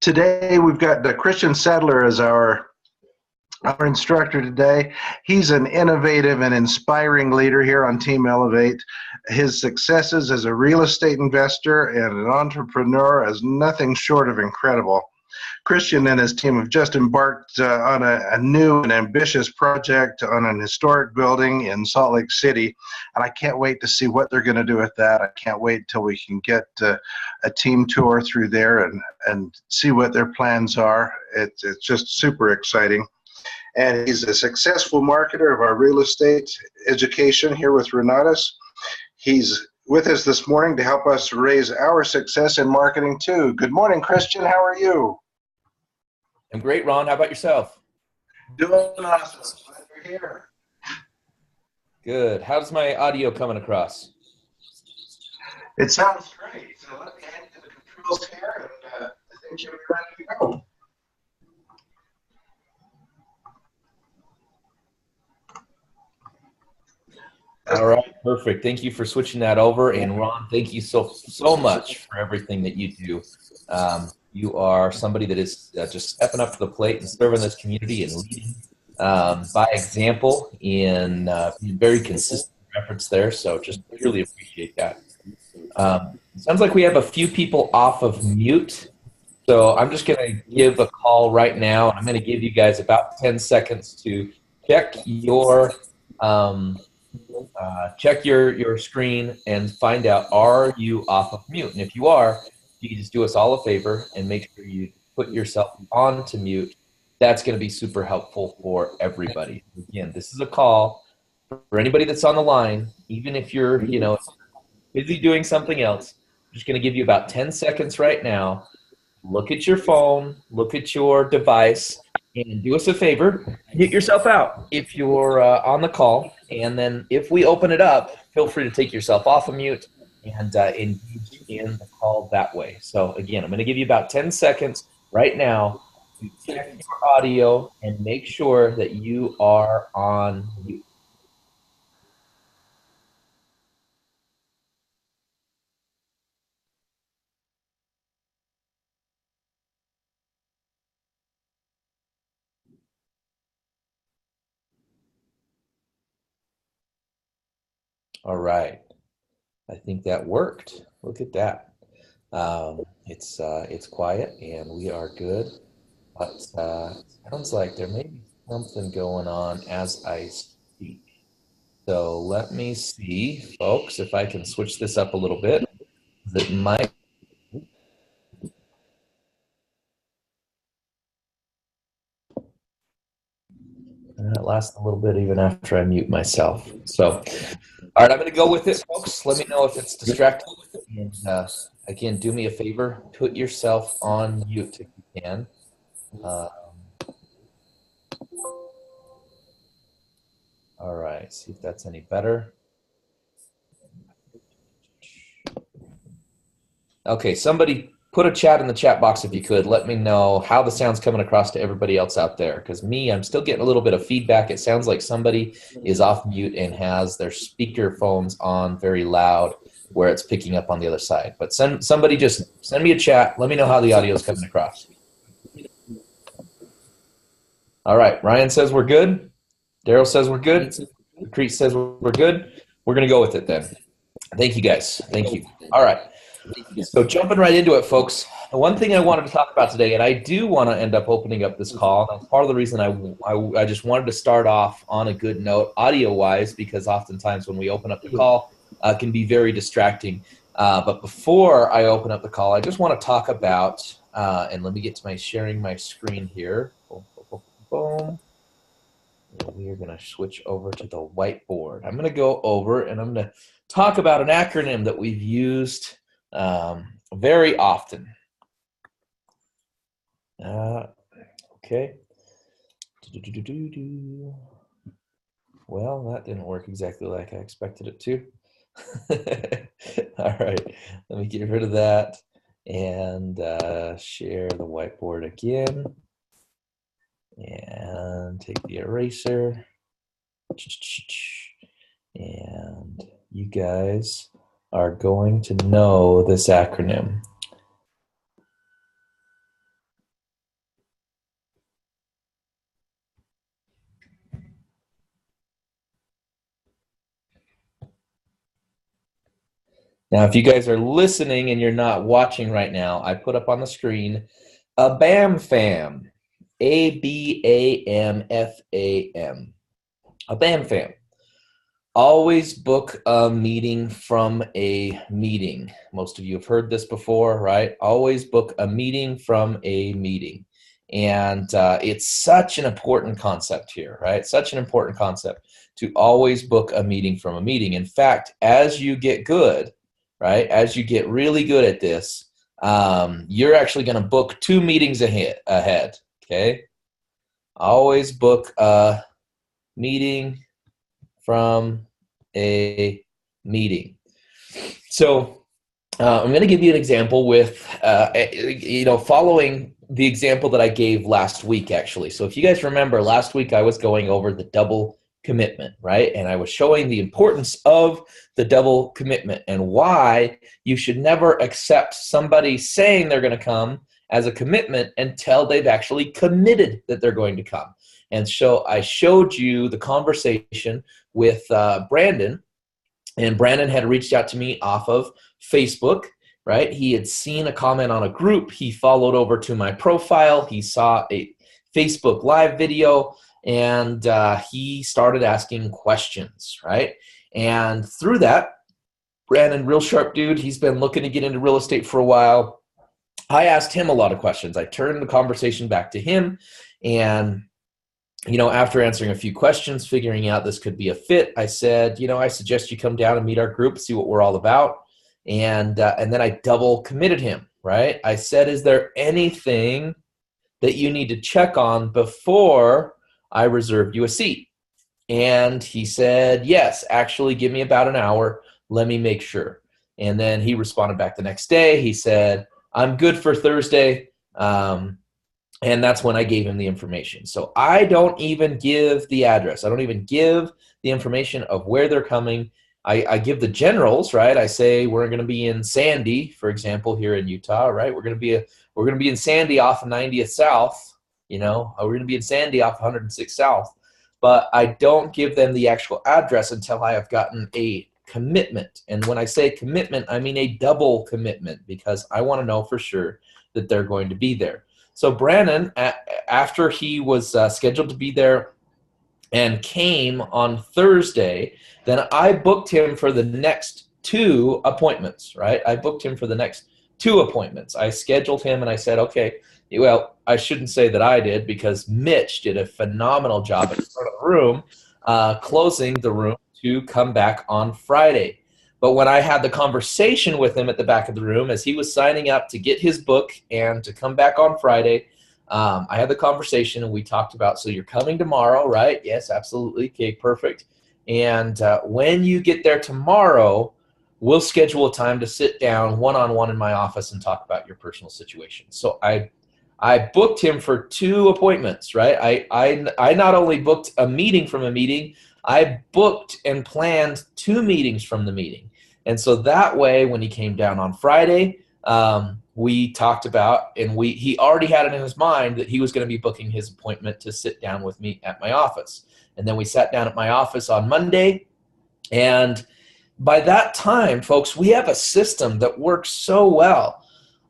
Today we've got Christion Sadler as our instructor today. He's an innovative and inspiring leader here on Team Elevate. His successes as a real estate investor and an entrepreneur is nothing short of incredible. Christion and his team have just embarked on a new and ambitious project on an historic building in Salt Lake City, and I can't wait to see what they're going to do with that. I can't wait till we can get a team tour through there and see what their plans are. It's just super exciting. And he's a successful marketer of our real estate education here with Renatus. He's with us this morning to help us raise our success in marketing too. Good morning, Christion. How are you? I'm great, Ron. How about yourself? Doing awesome. Glad you're here. Good. How's my audio coming across? It sounds great. So let me hand you the controls here, and I think you'll be ready to go. All right, perfect. Thank you for switching that over. And Ron, thank you so much for everything that you do. You are somebody that is just stepping up to the plate and serving this community and leading by example in being very consistent efforts there. So just really appreciate that. Sounds like we have a few people off of mute. So I'm just going to give a call right now. I'm going to give you guys about 10 seconds to check your screen and find out, are you off of mute? And if you are, you can just do us all a favor and make sure you put yourself on to mute. That's going to be super helpful for everybody. Again, this is a call for anybody that's on the line, even if you're, busy doing something else. I'm just going to give you about 10 seconds right now. Look at your phone, look at your device, and do us a favor, hit yourself out if you're on the call. And then if we open it up, feel free to take yourself off of mute and engage in the call that way. So again, I'm going to give you about 10 seconds right now to check your audio and make sure that you are on mute. All right. I think that worked. Look at that. It's quiet and we are good. But sounds like there may be something going on as I speak. So let me see, folks, if I can switch this up a little bit. That might. And that lasts a little bit even after I mute myself. So, all right, I'm going to go with it, folks. Let me know if it's distracting. And again, do me a favor, put yourself on mute if you can. All right, see if that's any better. Okay, somebody put a chat in the chat box if you could. Let me know how the sound's coming across to everybody else out there. Because I'm still getting a little bit of feedback. It sounds like somebody is off mute and has their speaker phones on very loud where it's picking up on the other side. But somebody just send me a chat. Let me know how the audio is coming across. All right, Ryan says we're good. Daryl says we're good. Crete says we're good. We're going to go with it then. Thank you, guys. Thank you. All right. So jumping right into it, folks, the one thing I wanted to talk about today, and I do want to end up opening up this call, that's part of the reason I just wanted to start off on a good note audio-wise, because oftentimes when we open up the call, it can be very distracting. But before I open up the call, I just want to talk about, and let me get to sharing my screen here. Boom, boom, boom, boom. And we are going to switch over to the whiteboard. I'm going to go over and I'm going to talk about an acronym that we've used very often. Okay. Well, that didn't work exactly like I expected it to. All right, let me get rid of that and share the whiteboard again. And take the eraser. And you guys are going to know this acronym. Now, if you guys are listening and you're not watching right now, I put up on the screen a BAM fam, ABAMFAM, a BAM fam. Always book a meeting from a meeting. Most of you have heard this before, right? Always book a meeting from a meeting. And it's such an important concept here, right? Such an important concept to always book a meeting from a meeting. In fact, as you get good, right, as you get really good at this, you're actually going to book 2 meetings ahead, okay? Always book a meeting from a meeting. So I'm going to give you an example with, following the example that I gave last week, actually. So if you guys remember, last week I was going over the double commitment, right? And I was showing the importance of the double commitment and why you should never accept somebody saying they're going to come as a commitment until they've actually committed that they're going to come. And so I showed you the conversation with Brandon, and Brandon had reached out to me off of Facebook, right? He had seen a comment on a group. He followed over to my profile. He saw a Facebook Live video, and he started asking questions, right? And through that, Brandon, real sharp dude, he's been looking to get into real estate for a while. I asked him a lot of questions. I turned the conversation back to him, and after answering a few questions, figuring out this could be a fit, I said, I suggest you come down and meet our group, see what we're all about. And then I double committed him, right? I said, is there anything that you need to check on before I reserve you a seat? And he said, yes, actually, give me about an hour. Let me make sure. And then he responded back the next day. He said, I'm good for Thursday. And that's when I gave him the information. So I don't even give the address. I don't even give the information of where they're coming. I give the generals, right? I say we're going to be in Sandy, for example, here in Utah, right? We're going to be in Sandy off of 90th South. We're going to be in Sandy off 106 South. But I don't give them the actual address until I have gotten a commitment. And when I say commitment, I mean a double commitment, because I want to know for sure that they're going to be there. So Brandon, after he was scheduled to be there and came on Thursday, then I booked him for the next 2 appointments, right? I booked him for the next 2 appointments. I scheduled him and I said, okay, well, I shouldn't say that I did, because Mitch did a phenomenal job at the front of the room, closing the room to come back on Friday. But when I had the conversation with him at the back of the room as he was signing up to get his book and to come back on Friday, I had the conversation and we talked about, so you're coming tomorrow, right? Yes, absolutely. Okay, perfect. And when you get there tomorrow, we'll schedule a time to sit down one-on-one in my office and talk about your personal situation. So I booked him for 2 appointments, right? I not only booked a meeting from a meeting, I booked and planned 2 meetings from the meeting. And so that way, when he came down on Friday, we talked about, and he already had it in his mind that he was going to be booking his appointment to sit down with me at my office. And then we sat down at my office on Monday. And by that time, folks, we have a system that works so well.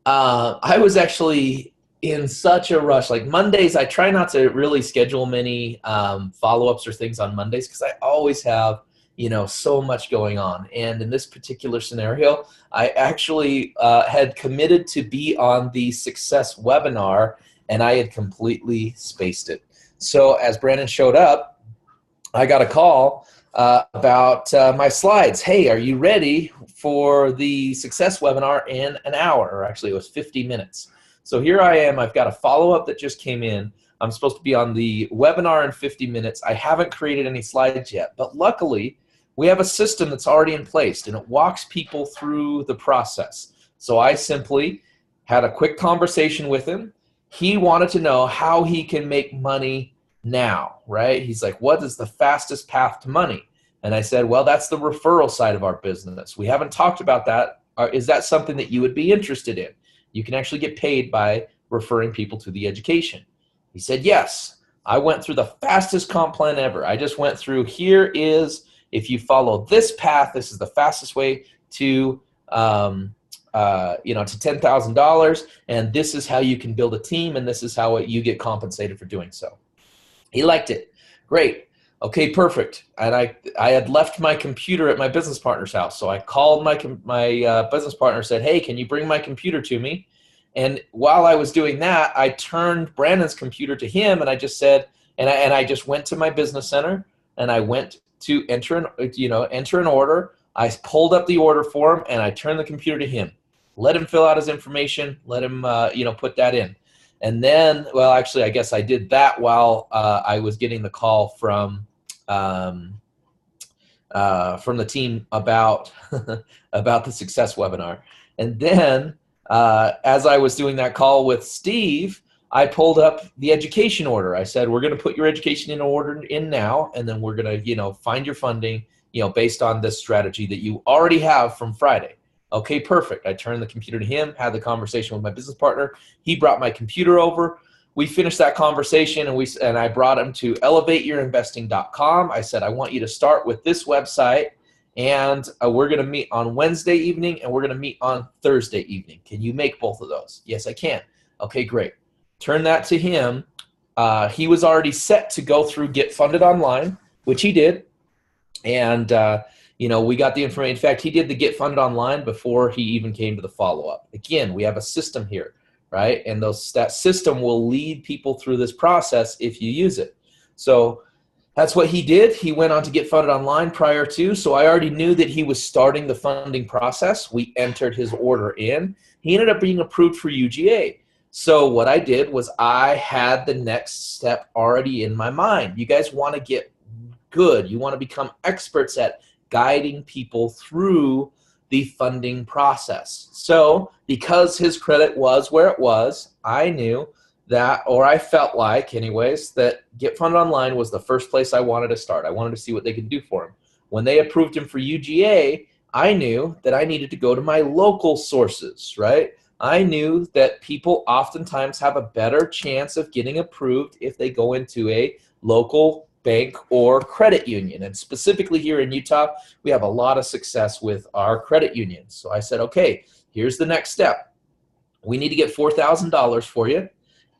I was actually in such a rush. Like Mondays, I try not to really schedule many follow-ups or things on Mondays, because I always have so much going on. And in this particular scenario, I actually had committed to be on the success webinar, and I had completely spaced it. So as Brandon showed up, I got a call about my slides. Hey, are you ready for the success webinar in an hour? Or actually, it was 50 minutes. So here I am. I've got a follow-up that just came in. I'm supposed to be on the webinar in 50 minutes. I haven't created any slides yet, but luckily, we have a system that's already in place, and it walks people through the process. So I simply had a quick conversation with him. He wanted to know how he can make money now, right? He's like, what is the fastest path to money? And I said, well, that's the referral side of our business. We haven't talked about that. Is that something that you would be interested in? You can actually get paid by referring people to the education. He said, yes. I went through the fastest comp plan ever. I just went through, here is, if you follow this path, this is the fastest way to, to $10,000. And this is how you can build a team. And this is how you get compensated for doing so. He liked it. Great. Okay, perfect. And I had left my computer at my business partner's house. So I called my business partner and said, hey, can you bring my computer to me? And while I was doing that, I turned Brandon's computer to him, and I just said, and I just went to my business center, and I went to enter an order. I pulled up the order form, and I turned the computer to him. Let him fill out his information. Let him, put that in. And then, well, actually, I guess I did that while I was getting the call from the team about about the success webinar. And then, as I was doing that call with Steve, I pulled up the education order. I said, we're going to put your education in order in now, and then we're going to, find your funding, based on this strategy that you already have from Friday. Okay, perfect. I turned the computer to him, had the conversation with my business partner. He brought my computer over. We finished that conversation, and I brought him to elevateyourinvesting.com. I said, I want you to start with this website, and we're going to meet on Wednesday evening, and we're going to meet on Thursday evening. Can you make both of those? Yes, I can. Okay, great. Turn that to him. He was already set to go through Get Funded Online, which he did. And, we got the information. In fact, he did the Get Funded Online before he even came to the follow-up. Again, we have a system here, right? And that system will lead people through this process if you use it. So that's what he did. He went on to Get Funded Online prior to, so I already knew that he was starting the funding process. We entered his order in. He ended up being approved for UGA. So what I did was I had the next step already in my mind. You guys want to get good. You want to become experts at guiding people through the funding process. So because his credit was where it was, I knew that, or I felt like anyways, that Get Funded Online was the first place I wanted to start. I wanted to see what they could do for him. When they approved him for UGA, I knew that I needed to go to my local sources, right? I knew that people oftentimes have a better chance of getting approved if they go into a local bank or credit union. And specifically here in Utah, we have a lot of success with our credit unions. So I said, okay, here's the next step. We need to get $4,000 for you.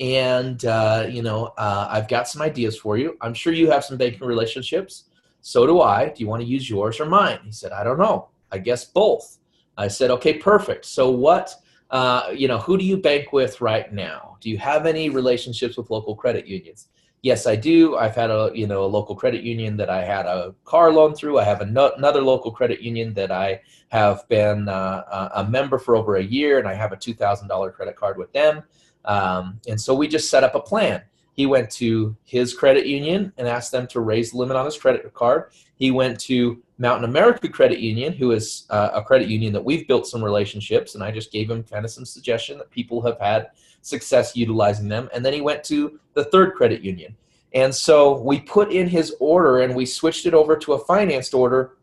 And, I've got some ideas for you. I'm sure you have some banking relationships. So do I. Do you want to use yours or mine? He said, I don't know. I guess both. I said, okay, perfect. So what, who do you bank with right now? Do you have any relationships with local credit unions? Yes, I do. I've had a local credit union that I had a car loan through. I have another local credit union that I have been a member for over a year, and I have a $2,000 credit card with them. And so we just set up a plan. He went to his credit union and asked them to raise the limit on his credit card. He went to Mountain America Credit Union, who is a credit union that we've built some relationships, and I just gave him kind of some suggestion that people have had success utilizing them. And then he went to the third credit union. And so we put in his order and we switched it over to a financed order.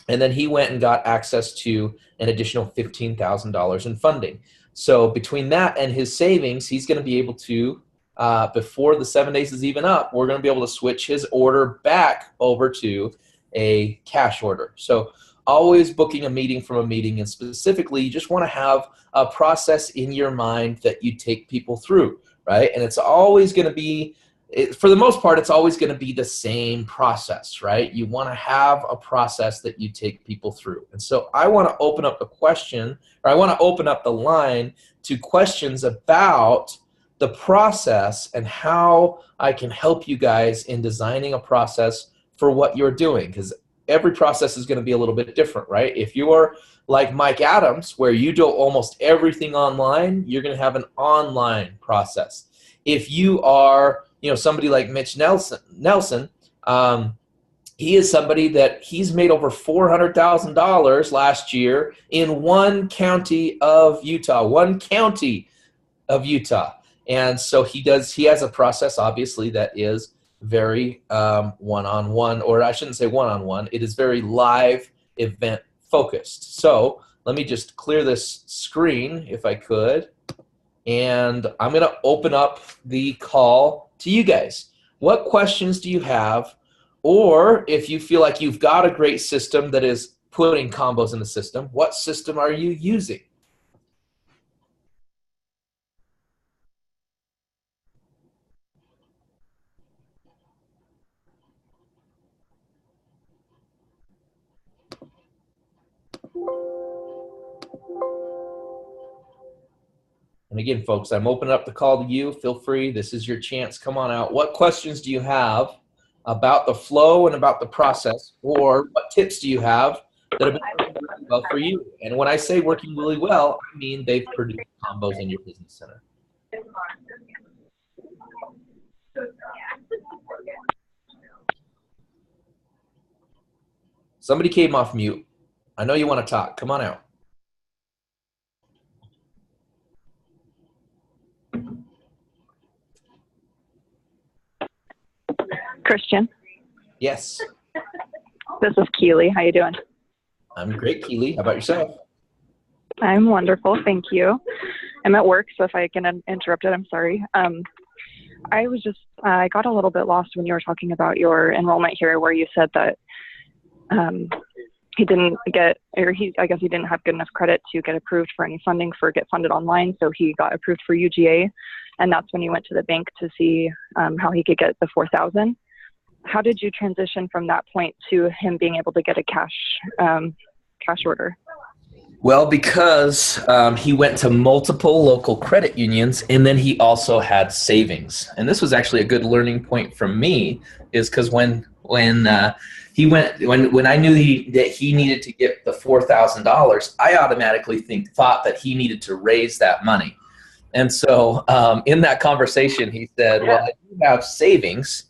And then he went and got access to an additional $15,000 in funding. So between that and his savings, he's going to be able to, before the 7 days is even up, we're going to be able to switch his order back over to a cash order. So always booking a meeting from a meeting, and specifically you just want to have a process in your mind that you take people through, right? And it's always going to be, for the most part, it's always going to be the same process, right? You want to have a process that you take people through. And so I want to open up the question, or I want to open up the line to questions about the process and how I can help you guys in designing a process for what you're doing, because every process is going to be a little bit different, right? If you're like Mike Adams, where you do almost everything online, you're going to have an online process. If you are, somebody like Mitch Nelson, he is somebody that he's made over $400,000 last year in one county of Utah. And so he has a process, obviously, that is very one-on-one, or I shouldn't say one-on-one. It is very live event focused. So let me just clear this screen if I could. And I'm going to open up the call to you guys. What questions do you have? Or if you feel like you've got a great system that is putting combos in the system, what system are you using? And again, folks, I'm opening up the call to you. Feel free. This is your chance. Come on out. What questions do you have about the flow and about the process? Or what tips do you have that have been working really well for you? And when I say working really well, I mean they've produced combos in your business center. Somebody came off mute. I know you want to talk. Come on out. Christian. Yes. This is Keely. How you doing? I'm great, Keely. How about yourself? I'm wonderful, thank you. I'm at work, so if I get interrupted, I'm sorry. I got a little bit lost when you were talking about your enrollment here, where you said that he didn't get, or I guess he didn't have good enough credit to get approved for any funding for Get Funded Online, so he got approved for UGA, and that's when you went to the bank to see how he could get the $4,000. How did you transition from that point to him being able to get a cash order? Well, because he went to multiple local credit unions, and then he also had savings. And this was actually a good learning point from me, is because when I knew that he needed to get the $4,000, I automatically thought that he needed to raise that money. And so in that conversation, he said, well, I do have savings.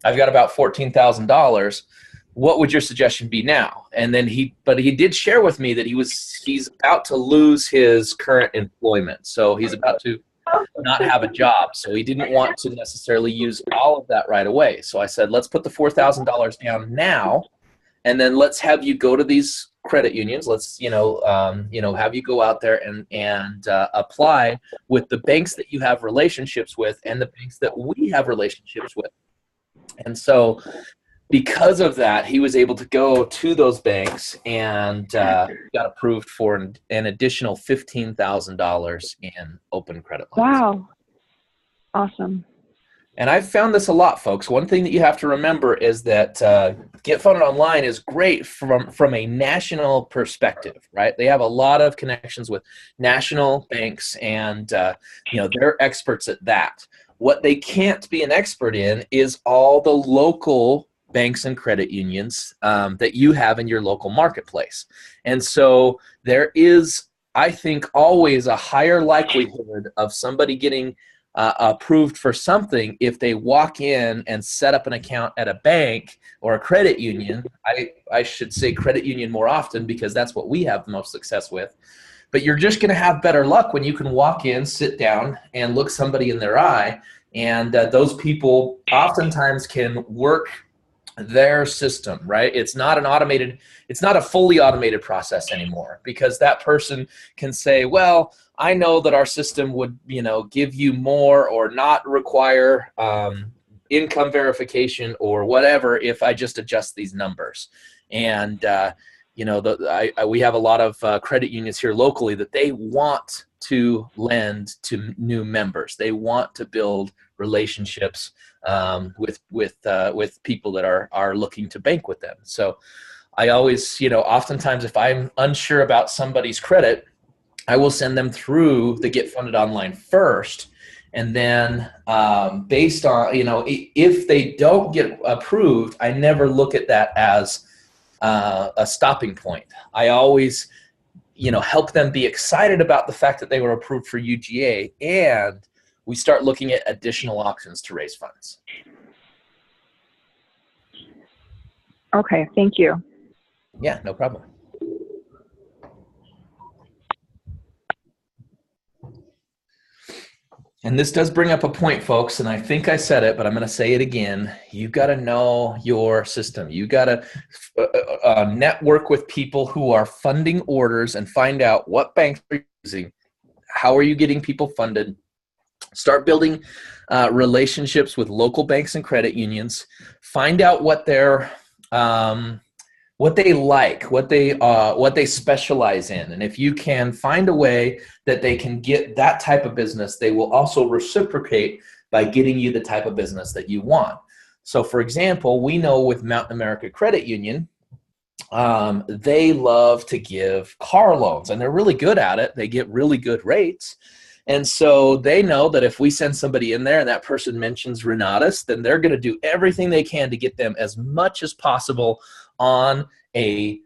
I've got about $14,000. What would your suggestion be now? And then he did share with me that he's about to lose his current employment. So he's about to not have a job. So he didn't want to necessarily use all of that right away. So I said, let's put the $4,000 down now, and then let's have you go to these credit unions. Let's, have you go out there and apply with the banks that you have relationships with and the banks that we have relationships with. And so because of that, he was able to go to those banks and got approved for an additional $15,000 in open credit lines. Wow. Awesome. And I've found this a lot, folks. One thing that you have to remember is that Get Funded Online is great from a national perspective, right? They have a lot of connections with national banks, and they're experts at that. What they can't be an expert in is all the local banks and credit unions that you have in your local marketplace. And so there is, I think, always a higher likelihood of somebody getting approved for something if they walk in and set up an account at a bank or a credit union. I should say credit union more often because that's what we have the most success with. But you're just going to have better luck when you can walk in, sit down, and look somebody in their eye. And those people oftentimes can work their system, right? It's not a fully automated process anymore, because that person can say, well, I know that our system would, give you more or not require income verification or whatever if I just adjust these numbers. And we have a lot of credit unions here locally that they want to lend to new members. They want to build relationships with people that are looking to bank with them. So I always, oftentimes if I'm unsure about somebody's credit, I will send them through the Get Funded Online first. And then based on, if they don't get approved, I never look at that as a stopping point. I always, help them be excited about the fact that they were approved for UGA, and we start looking at additional options to raise funds. Okay, thank you. Yeah, no problem. And this does bring up a point, folks, and I think I said it, but I'm going to say it again. You've got to know your system. You got to network with people who are funding orders and find out what banks are using. How are you getting people funded? Start building relationships with local banks and credit unions. Find out what they like, what they specialize in. And if you can find a way that they can get that type of business, they will also reciprocate by getting you the type of business that you want. So for example, we know with Mountain America Credit Union, they love to give car loans, and they're really good at it. They get really good rates. And so they know that if we send somebody in there and that person mentions Renatus, then they're going to do everything they can to get them as much as possible on a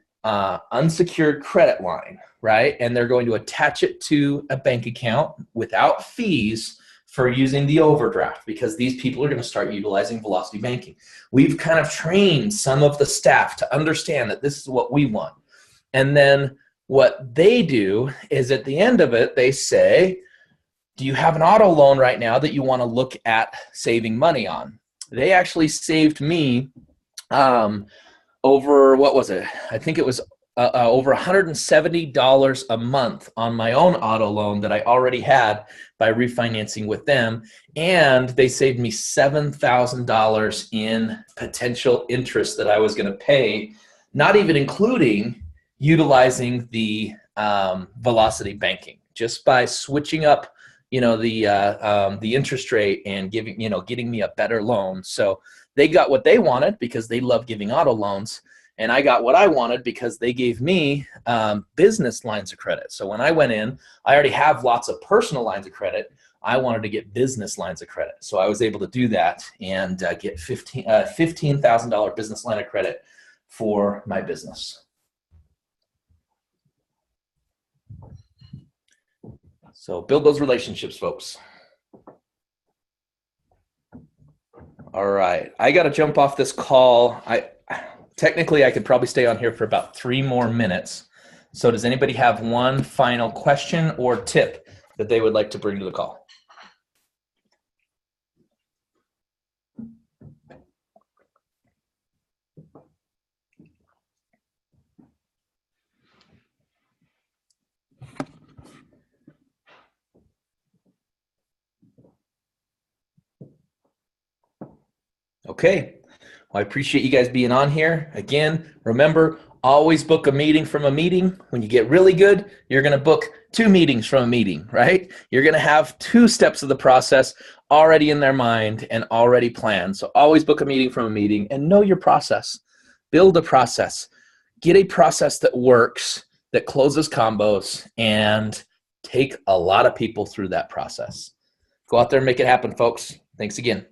unsecured credit line, right? And they're going to attach it to a bank account without fees for using the overdraft, because these people are going to start utilizing velocity banking. We've kind of trained some of the staff to understand that this is what we want. And then what they do is at the end of it, they say, do you have an auto loan right now that you want to look at saving money on? They actually saved me over, what was it? I think it was over $170 a month on my own auto loan that I already had by refinancing with them. And they saved me $7,000 in potential interest that I was going to pay, not even including utilizing the velocity banking, just by switching up the interest rate and getting me a better loan. So they got what they wanted because they love giving auto loans, and I got what I wanted because they gave me business lines of credit. So when I went in, I already have lots of personal lines of credit. I wanted to get business lines of credit. So I was able to do that and get $15,000 business line of credit for my business. So build those relationships, folks. All right, I got to jump off this call. Technically, I could probably stay on here for about 3 more minutes. So does anybody have one final question or tip that they would like to bring to the call? Okay, well, I appreciate you guys being on here. Again, remember, always book a meeting from a meeting. When you get really good, you're going to book 2 meetings from a meeting, right? You're going to have 2 steps of the process already in their mind and already planned. So always book a meeting from a meeting and know your process. Build a process. Get a process that works, that closes combos, and take a lot of people through that process. Go out there and make it happen, folks. Thanks again.